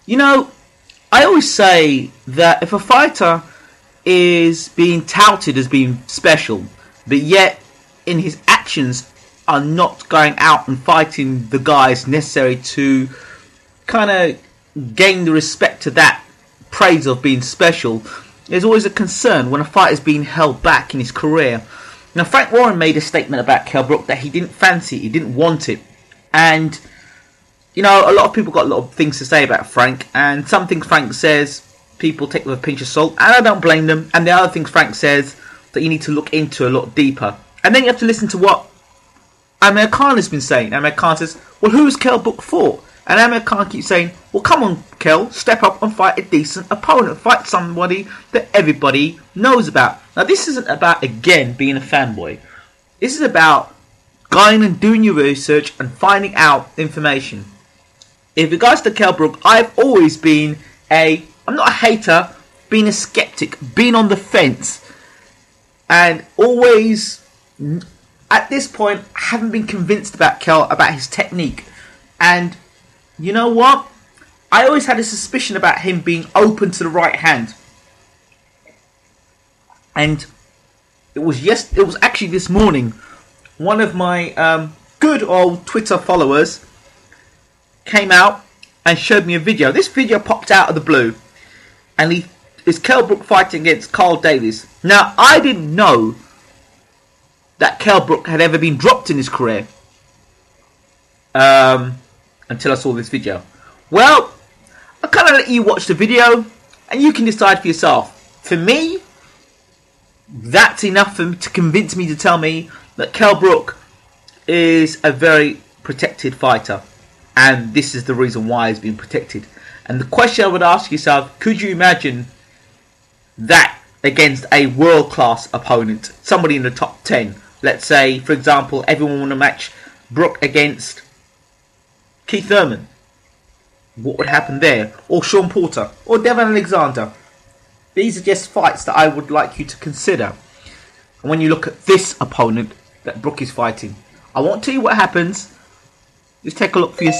You know, I always say that if a fighter is being touted as being special, but yet in his actions are not going out and fighting the guys necessary to kind of gain the respect to that praise of being special, there's always a concern when a fighter is being held back in his career. Now, Frank Warren made a statement about Kell Brook that he didn't fancy it, he didn't want it. And, you know, a lot of people got a lot of things to say about Frank, and some things Frank says people take with a pinch of salt, and I don't blame them. And the other things Frank says that you need to look into a lot deeper. And then you have to listen to what Amir Khan has been saying. Amir Khan says, well, who's Kell Brook for? And Amir Khan keeps saying, well, come on, Kell, step up and fight a decent opponent. Fight somebody that everybody knows about. Now, this isn't about, again, being a fanboy. This is about going and doing your research and finding out information. In regards to Kell Brook, I've always been I'm not a hater, being a skeptic, being on the fence. And always, at this point, I haven't been convinced about Kell, about his technique. And you know what? I always had a suspicion about him being open to the right hand. And it was actually this morning, one of my good old Twitter followers came out and showed me a video. This video popped out of the blue, and it's Kell Brook fighting against Carl Davis. Now, I didn't know that Kell Brook had ever been dropped in his career until I saw this video. Well, I kind of let you watch the video and you can decide for yourself. For me, that's enough to convince me, to tell me that Kell Brook is a very protected fighter, and this is the reason why he's been protected. And the question I would ask yourself, could you imagine that against a world-class opponent, somebody in the top 10? Let's say, for example, everyone want to match Brook against Keith Thurman. What would happen there? Or Sean Porter, or Devon Alexander. These are just fights that I would like you to consider. And when you look at this opponent that Brook is fighting, I won't tell you what happens. Just take a look for yourself.